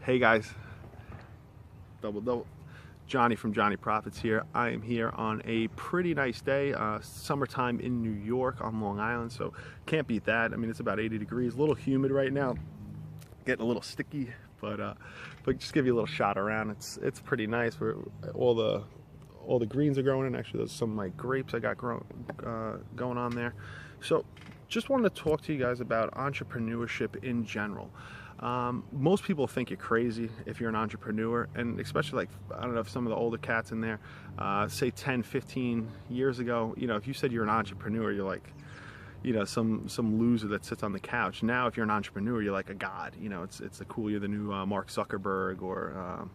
Hey guys, double. Johnny from Johnny Profits here. I am here on a pretty nice day, summertime in New York on Long Island, so can't beat that. I mean, it's about 80 degrees, a little humid right now, getting a little sticky, but just give you a little shot around. It's pretty nice. Where all the greens are growing in. Actually, there's some of my grapes I got going on there. So just wanted to talk to you guys about entrepreneurship in general. Most people think you're crazy if you're an entrepreneur, and especially, like, I don't know, if some of the older cats in there, say 10, 15 years ago, if you said you're an entrepreneur, you're like, some loser that sits on the couch. Now, if you're an entrepreneur, you're like a god. It's the cool. You're the new Mark Zuckerberg or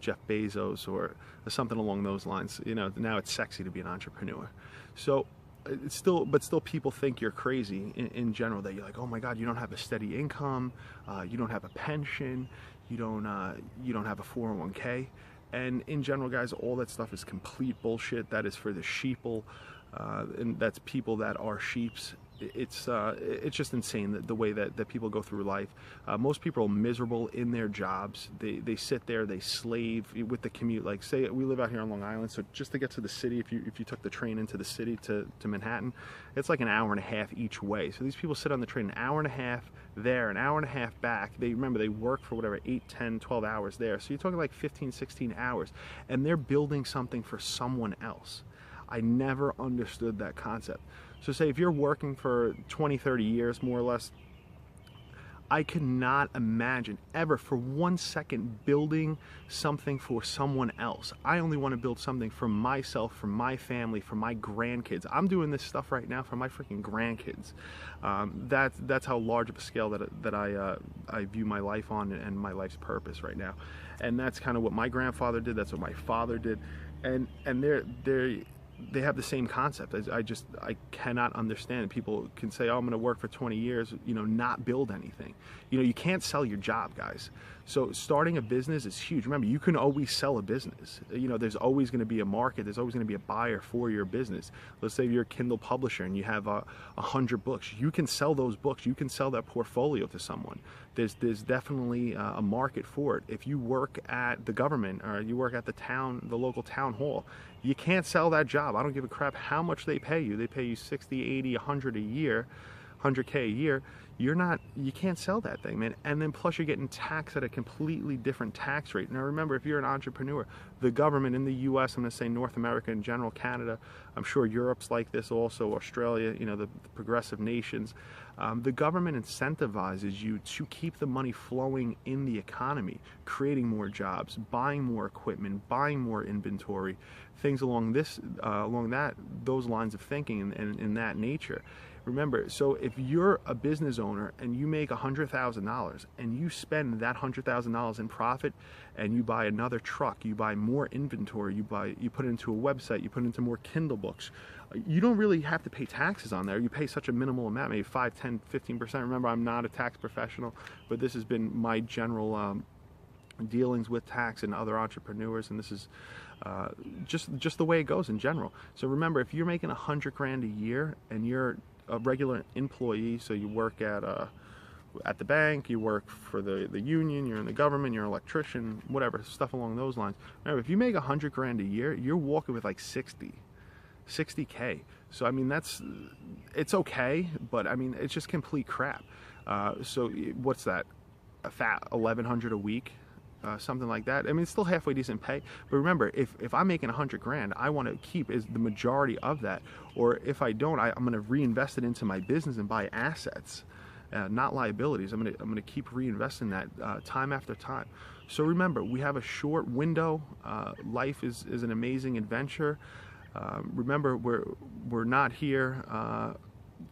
Jeff Bezos or something along those lines. Now it's sexy to be an entrepreneur. So but still people think you're crazy in general, that you're like, oh my god, you don't have a steady income, you don't have a pension, you don't have a 401k. And in general, guys, all that stuff is complete bullshit. That is for the sheeple, and that's people that are sheeps. It's just insane the way that people go through life. Most people are miserable in their jobs. They sit there, they slave with the commute. Like, say we live out here on Long Island, so just to get to the city, if you took the train into the city to Manhattan, it's like an hour and a half each way. So these people sit on the train an hour and a half there, an hour and a half back. They work for whatever, 8, 10, 12 hours there. So you're talking like 15, 16 hours, and they're building something for someone else. I never understood that concept. So say if you're working for 20, 30 years, more or less, I could not imagine ever for 1 second building something for someone else. I only want to build something for myself, for my family, for my grandkids. I'm doing this stuff right now for my freaking grandkids. That's how large of a scale that I view my life on, and my life's purpose right now. And that's kind of what my grandfather did. That's what my father did. And they have the same concept. I cannot understand. People can say, oh, I'm going to work for 20 years, not build anything. You can't sell your job, guys. So starting a business is huge. Remember, you can always sell a business. There's always going to be a market. There's always going to be a buyer for your business. Let's say you're a Kindle publisher and you have 100 books. You can sell those books. You can sell that portfolio to someone. There's definitely a market for it. If you work at the government or you work at the local town hall, you can't sell that job. I don't give a crap how much they pay you. They pay you 60, 80, 100 a year, 100K a year. You can't sell that thing, man. And then plus you're getting taxed at a completely different tax rate. Now remember, if you're an entrepreneur, the government in the US, I'm gonna say North America in general, Canada, I'm sure Europe's like this also, Australia, the progressive nations, the government incentivizes you to keep the money flowing in the economy, creating more jobs, buying more equipment, buying more inventory, things along those lines of thinking and in that nature. Remember, so if you're a business owner and you make $100,000 and you spend that $100,000 in profit and you buy another truck, you buy more inventory, you put it into a website, you put it into more Kindle books, you don't really have to pay taxes on there. You pay such a minimal amount, maybe 5, 10, 15%. Remember, I'm not a tax professional, but this has been my general dealings with tax and other entrepreneurs, and this is just the way it goes in general. So remember, if you're making $100,000 a year and you're a regular employee, so you work at the bank, you work for the union, you're in the government, you're an electrician, whatever, stuff along those lines. Remember, if you make $100,000 a year, you're walking with like 60K. So I mean, it's okay, but I mean, it's just complete crap. So what's that? A fat $1,100 a week. Something like that. I mean, it's still halfway decent pay, but remember, if I'm making $100,000, I want to keep is the majority of that, or if I don't, I'm going to reinvest it into my business and buy assets, not liabilities. I'm going to keep reinvesting that time after time. So remember, we have a short window. Life is an amazing adventure. Remember, we're not here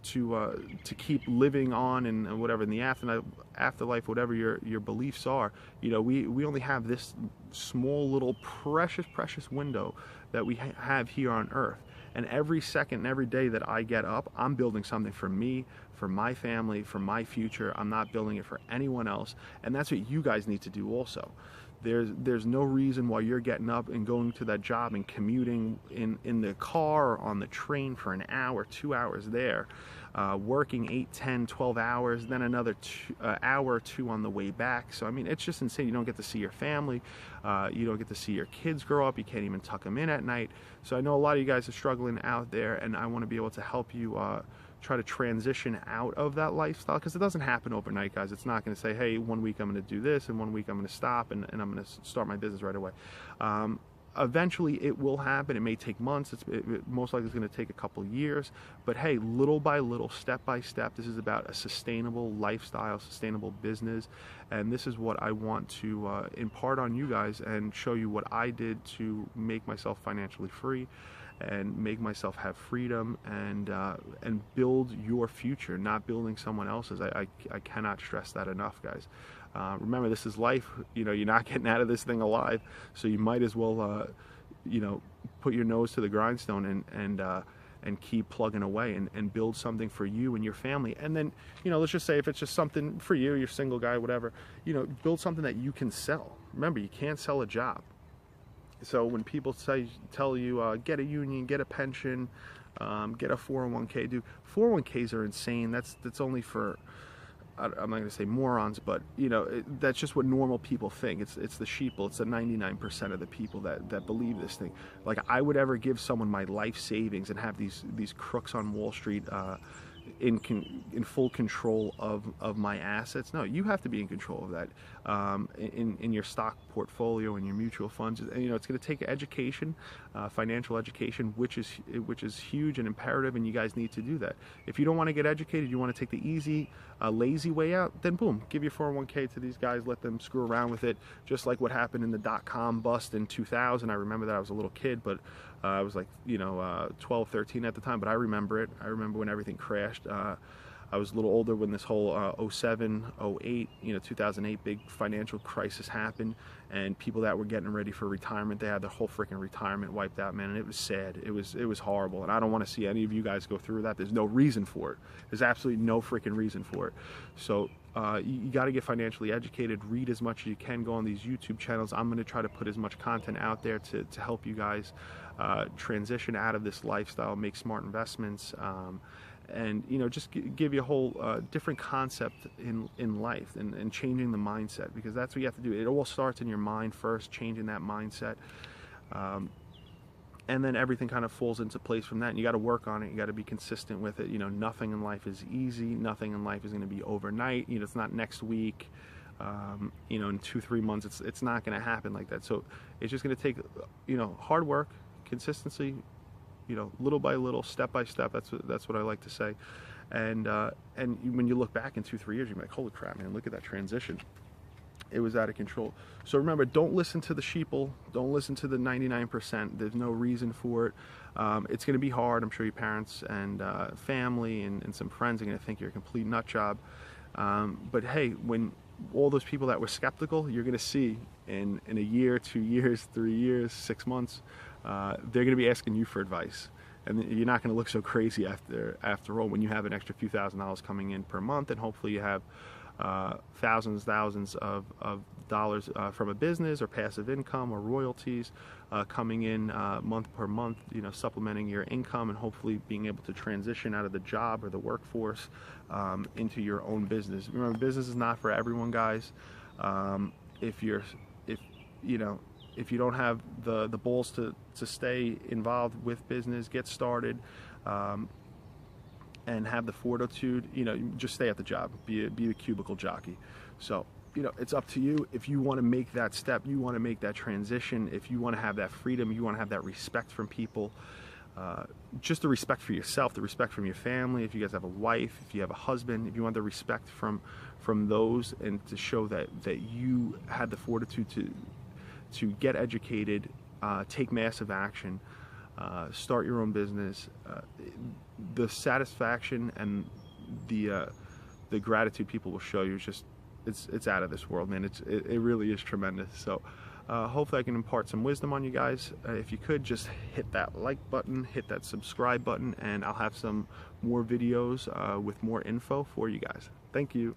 to keep living on and whatever in the afterlife, whatever your beliefs are. We only have this small little precious window that we have here on earth, and every second and every day that I get up, I'm building something for me, for my family, for my future. I'm not building it for anyone else, and that's what you guys need to do also. There's no reason why you're getting up and going to that job and commuting in the car or on the train for an hour, 2 hours there, working 8, 10, 12 hours, then another hour or two on the way back. So I mean, it's just insane. You don't get to see your family, you don't get to see your kids grow up, you can't even tuck them in at night. So I know a lot of you guys are struggling out there, and I want to be able to help you try to transition out of that lifestyle, because it doesn't happen overnight, guys. It's not going to say, hey, 1 week I'm going to do this and 1 week I'm going to stop and I'm going to start my business right away. Eventually it will happen. It may take months. It most likely is going to take a couple years, but hey, little by little, step by step, this is about a sustainable lifestyle, sustainable business, and this is what I want to impart on you guys and show you what I did to make myself financially free and make myself have freedom and build your future, not building someone else's. I cannot stress that enough, guys. Remember, this is life. You know, you're not getting out of this thing alive, so you might as well, you know, put your nose to the grindstone and keep plugging away and build something for you and your family. And then, you know, let's just say if it's just something for you, you're a single guy, whatever, you know, build something that you can sell. Remember, you can't sell a job. So when people tell you, get a union, get a pension, get a 401k, dude, 401ks are insane. That's only for, I'm not going to say morons, but you know, that's just what normal people think. It's the sheeple. It's the 99% of the people that believe this thing. Like, I would ever give someone my life savings and have these crooks on Wall Street in full control of my assets? No, you have to be in control of that, in your stock portfolio and your mutual funds. And you know, it's going to take education, financial education, which is huge and imperative, and you guys need to do that. If you don't want to get educated, you want to take the easy, lazy way out, then boom, give your 401k to these guys, let them screw around with it, just like what happened in the dot-com bust in 2000. I remember that. I was a little kid, but I was like, you know, 12, 13 at the time, but I remember it. I remember when everything crashed. I was a little older when this whole 07, 08, you know, 2008 big financial crisis happened, and people that were getting ready for retirement, they had their whole freaking retirement wiped out, man, and it was sad. It was horrible, and I don't want to see any of you guys go through that. There's no reason for it. There's absolutely no freaking reason for it. So you got to get financially educated, read as much as you can, go on these YouTube channels. I'm going to try to put as much content out there to help you guys transition out of this lifestyle, make smart investments, and you know, just give you a whole different concept in life and changing the mindset, because that's what you have to do. It all starts in your mind first, changing that mindset, and then everything kind of falls into place from that. And you got to work on it. You got to be consistent with it. You know, nothing in life is easy. Nothing in life is going to be overnight. You know, it's not next week. You know, in 2-3 months, it's not going to happen like that. So it's just going to take, you know, hard work, consistency, you know, little by little, step by step. That's what I like to say. And when you look back in 2-3 years, you're like, holy crap, man, look at that transition. It was out of control. So remember, don't listen to the sheeple. Don't listen to the 99%. There's no reason for it. It's going to be hard. I'm sure your parents and family and some friends are going to think you're a complete nut job. But hey, when all those people that were skeptical, you're going to see in a year, 2 years, 3 years, 6 months, they're going to be asking you for advice. And you're not going to look so crazy after all when you have an extra few $1,000s coming in per month, and hopefully you have thousands of dollars from a business or passive income or royalties coming in month per month, you know, supplementing your income, and hopefully being able to transition out of the job or the workforce into your own business. Remember, business is not for everyone, guys. If you don't have the balls to stay involved with business, get started, and have the fortitude, you know, just stay at the job, be a cubicle jockey. So, you know, it's up to you. If you want to make that step, you want to make that transition, if you want to have that freedom, you want to have that respect from people, just the respect for yourself, the respect from your family, if you guys have a wife, if you have a husband, if you want the respect from those, and to show that you had the fortitude to get educated, take massive action, start your own business, the satisfaction and the gratitude people will show you is just, it's out of this world, man. It really is tremendous. So hopefully I can impart some wisdom on you guys. If you could just hit that like button, hit that subscribe button, and I'll have some more videos with more info for you guys. Thank you.